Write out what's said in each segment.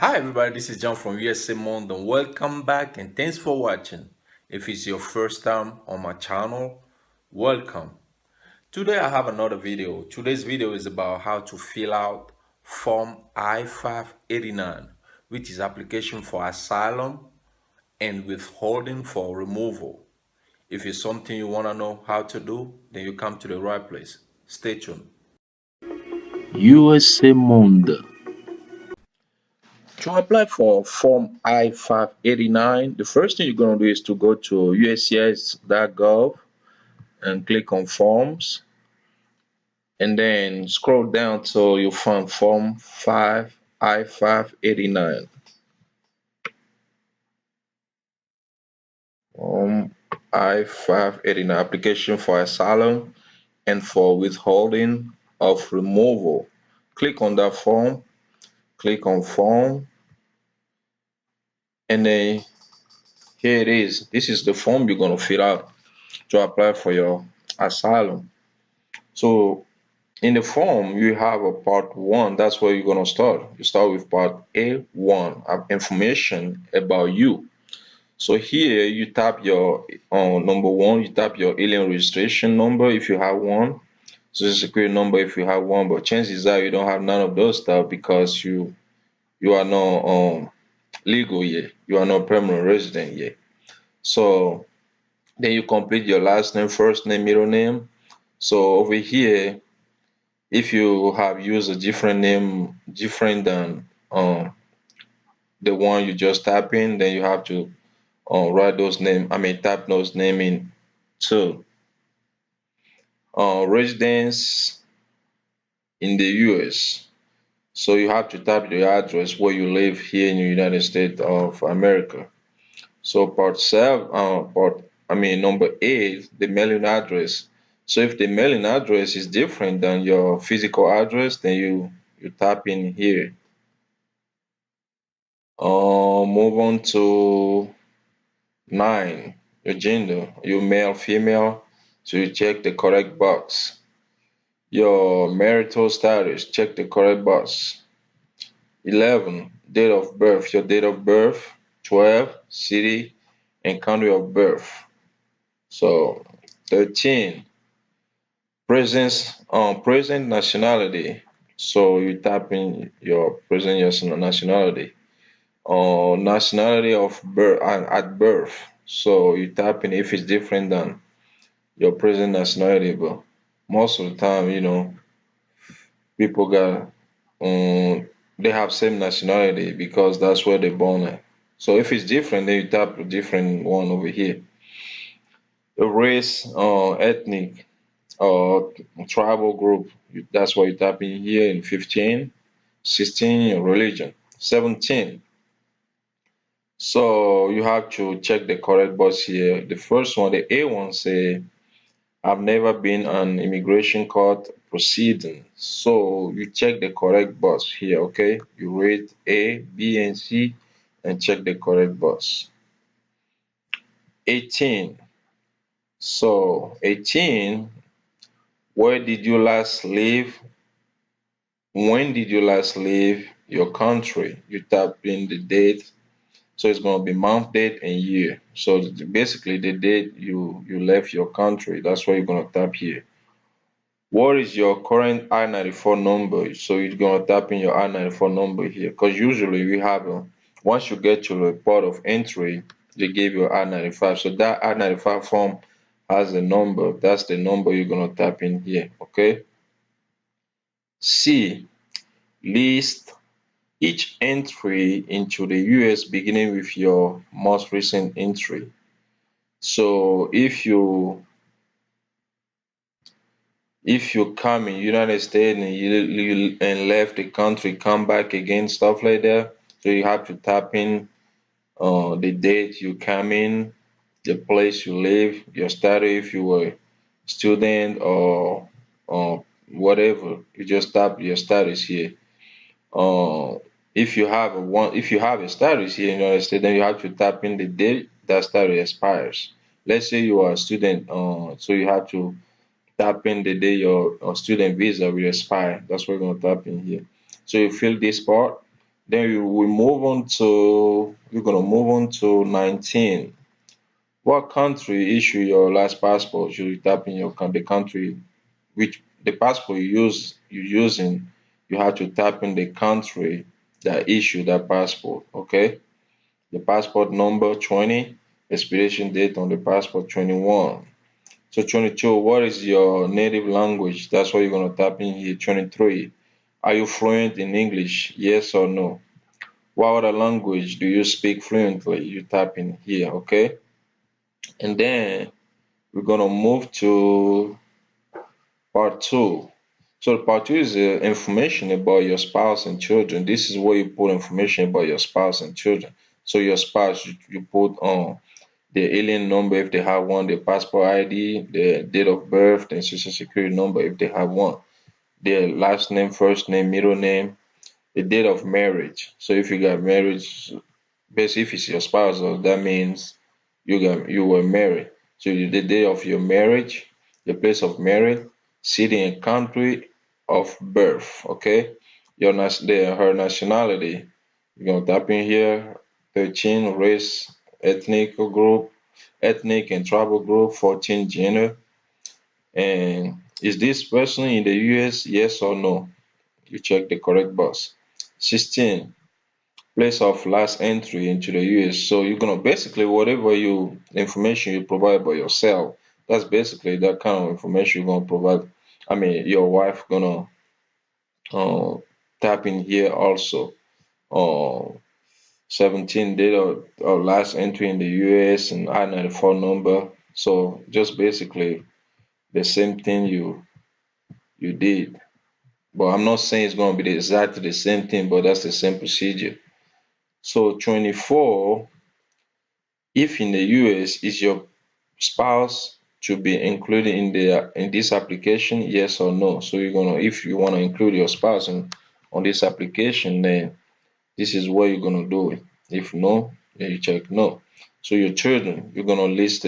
Hi everybody, this is John from USA Mondo. Welcome back and thanks for watching. If it's your first time on my channel, welcome. Today I have another video. Today's video is about how to fill out Form I-589, which is application for asylum and withholding for removal. If it's something you want to know how to do, then you come to the right place. Stay tuned. USA Monde. To apply for Form I-589, the first thing you're going to do is to go to uscis.gov and click on Forms, and then scroll down till you find Form 5 I-589. Form I-589, application for asylum and for withholding of removal. Click on that form, click on Form, and then here it is. This is the form you're going to fill out to apply for your asylum. So in the form you have a part 1. That's where you're going to start. You start with part A1, information about you. So here you tap your number 1, you tap your alien registration number if you have one, social security number if you have one, but chances are you don't have none of those stuff because you are not legal yet, you are not permanent resident yet. So then you complete your last name, first name, middle name. So over here, if you have used a different name, different than the one you just type in, then you have to write those name. I mean, type those name in too. Residence in the U.S. So you have to type the address where you live here in the United States of America. So number 8, the mailing address. So if the mailing address is different than your physical address, then you tap in here. Move on to 9, your gender, you male, female, so you check the correct box. Your marital status, check the correct box. 11, date of birth, your date of birth. 12, city and country of birth. So 13, present nationality. So you tap in your present nationality. Nationality of birth at birth. So you tap in if it's different than your present nationality, but most of the time, people got they have same nationality because that's where they're born at. So if it's different, then you tap a different one over here. The race, ethnic, or tribal group. That's why you tap in here in 15. 16, your religion. 17. So you have to check the correct box here. The first one, the A1, say I've never been on immigration court proceeding. So you check the correct box here, okay? You rate A, B, and C and check the correct box. 18. So 18, where did you last live? When did you last leave your country? You tap in the date. So it's going to be month, date, and year. So basically the date you left your country, that's what you're going to tap here. What is your current I-94 number? So you're going to tap in your I-94 number here, because usually we have once you get to the port of entry, they give you I-95. So that I-95 form has a number. That's the number you're going to tap in here, okay? C, list each entry into the US beginning with your most recent entry. So if you come in United States and you and left the country, come back again, stuff like that. So you have to tap in the date you come in, the place you live, your study if you were student or whatever. You just tap your status here. Uh, if you have a status here in the United States, then you have to tap in the date that status expires. Let's say you are a student, so you have to tap in the day your student visa will expire. That's what we're going to tap in here. So you fill this part, Then we move on to, we're gonna move on to 19. What country issue your last passport? You type in the country which the passport you using. You have to type in the country that issued that passport. Okay, the passport number 20, expiration date on the passport 21. So 22, what is your native language? That's what you're gonna type in here. 23, are you fluent in English? Yes or no? What other language do you speak fluently? You type in here, okay? And then we're gonna move to part two. So part two is information about your spouse and children. This is where you put information about your spouse and children. So your spouse, you put on the alien number if they have one, the passport ID, the date of birth, and social security number if they have one, their last name, first name, middle name, the date of marriage. So if you got marriage, basically if it's your spouse, that means you were married. So the day of your marriage, the place of marriage, city and country of birth. Okay, her nationality. You're gonna type in here 13 race, ethnic group, ethnic and tribal group, 14 gender, and is this person in the US? Yes or no? You check the correct box. 16, place of last entry into the US. So you're gonna basically whatever you information you provide by yourself, that's basically that kind of information you're gonna provide. I mean, your wife gonna uh, tap in here also. Uh, 17 date of last entry in the US and I-94 number. So just basically the same thing you did. But I'm not saying it's gonna be exactly the same thing, but that's the same procedure. So 24, if in the US, is your spouse to be included in this application, yes or no? So you're gonna, if you wanna include your spouse on this application, then this is what you're gonna do it. If no, then you check no. So your children, you're gonna list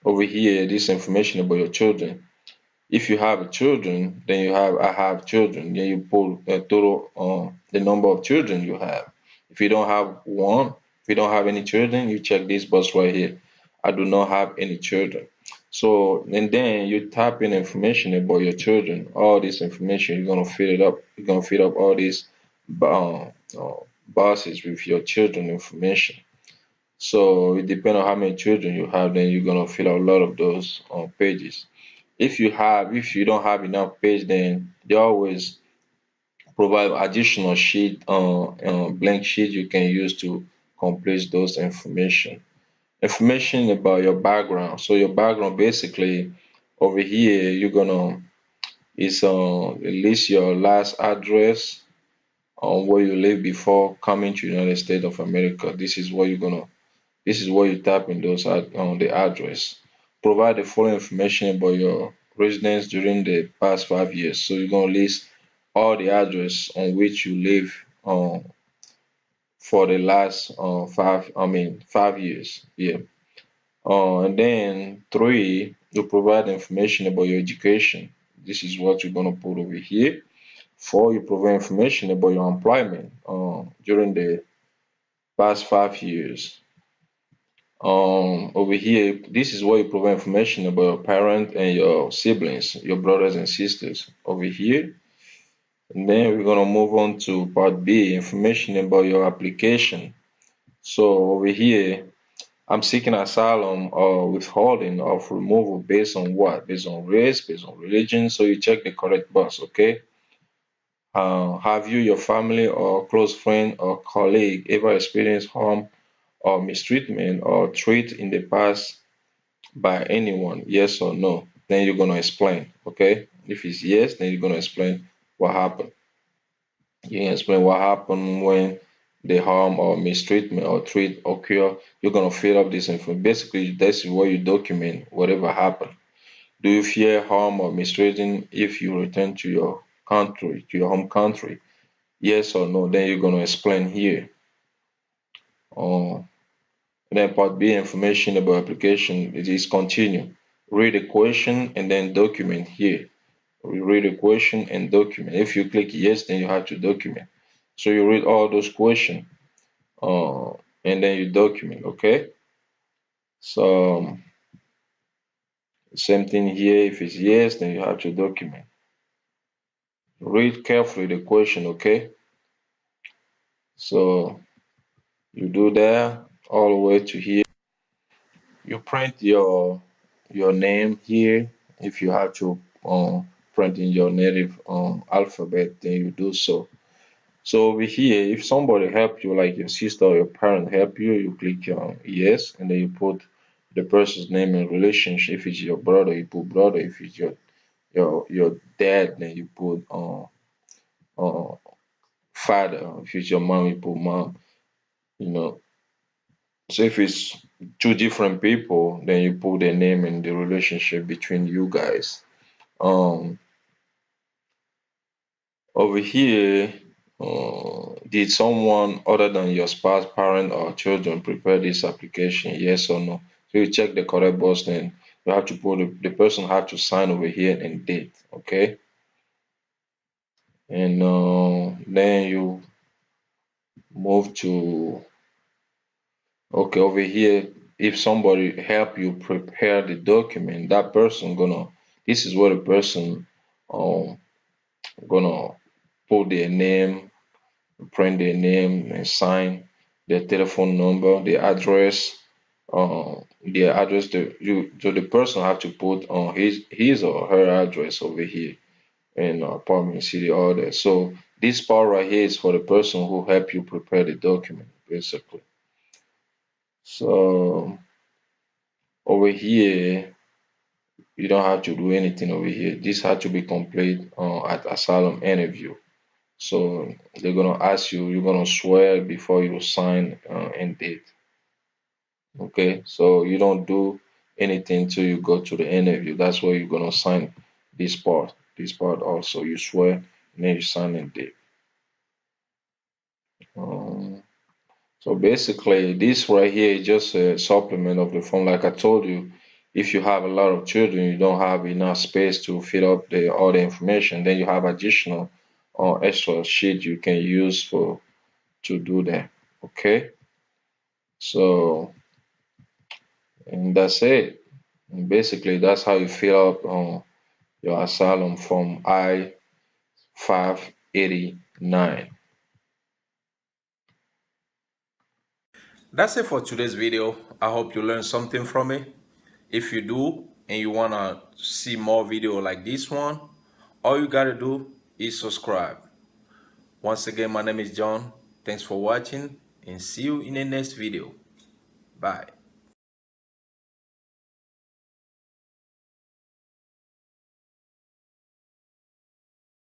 over here this information about your children. If you have children, then you have I have children. Then you pull a total the number of children you have. If you don't have one, if you don't have any children, you check this box right here. I do not have any children. So and then you type in information about your children. All this information you're gonna fill it up. You're gonna fill up all these uh, uh, boxes with your children information. So it depends on how many children you have, then you're gonna fill out a lot of those pages. If you don't have enough page, then they always provide additional sheet, blank sheet you can use to complete those information. Information about your background. So your background basically over here you're gonna is list your last address on where you lived before coming to United States of America. This is what you type in those on the address. Provide the following information about your residence during the past 5 years. So you're gonna list all the address on which you live for the last 5 years. Yeah. And then three, you provide information about your education. This is what you're gonna put over here. Four, you provide information about your employment during the past 5 years. Over here, this is where you provide information about your parent and your siblings, your brothers and sisters over here. And then we're gonna move on to part B, information about your application. So over here, I'm seeking asylum or withholding of removal based on what? Based on race, based on religion. So you check the correct box, okay? Have you, your family, or close friend or colleague ever experienced harm or mistreatment or treat in the past by anyone, yes or no? Then you're gonna explain, okay? If it's yes, then you're gonna explain what happened. You can explain what happened when the harm or mistreatment or treat occur. You're gonna fill up this information. Basically, that's where you document whatever happened. Do you fear harm or mistreating if you return to your country, to your home country? Yes or no? Then you're gonna explain here. Uh, and then part B, information about application. It is continue. Read the question and then document here. We read the question and document. If you click yes, then you have to document. So you read all those questions, and then you document. Okay. So same thing here. If it's yes, then you have to document. Read carefully the question. Okay. So you do that all the way to here. You print your name here. If you have to print in your native alphabet, then you do so. So over here, if somebody help you, like your sister or your parent help you, you click yes, and then you put the person's name and relationship. If it's your brother, you put brother. If it's your dad, then you put father. If it's your mom, you put mom. You know. So if it's two different people, then you put the name and the relationship between you guys. Um, Over here, did someone other than your spouse, parent, or children prepare this application? Yes or no? So you check the correct box, then you have to put the person have to sign over here and date. Okay, and then you move to okay over here. If somebody help you prepare the document, that person gonna this is what the person um gonna put their name, print their name and sign, their telephone number, their address. So the person have to put on his or her address over here in apartment city order. So this part right here is for the person who help you prepare the document, basically. So over here, you don't have to do anything over here. This had to be complete at asylum interview. So they're gonna ask you, you're gonna swear before you sign and date. Okay, so you don't do anything till you go to the interview. That's where you're gonna sign this part. This part also, you swear and then you sign and date. Um, so basically, this right here is just a supplement of the form. Like I told you, if you have a lot of children, you don't have enough space to fill up all the information. Then you have additional or extra sheet you can use for to do that. Okay, so and that's it. And basically, that's how you fill up your asylum from I-589. That's it for today's video. I hope you learned something from it. If you do and you wanna see more video like this one, all you gotta do is subscribe. Once again, my name is John. Thanks for watching and see you in the next video. Bye.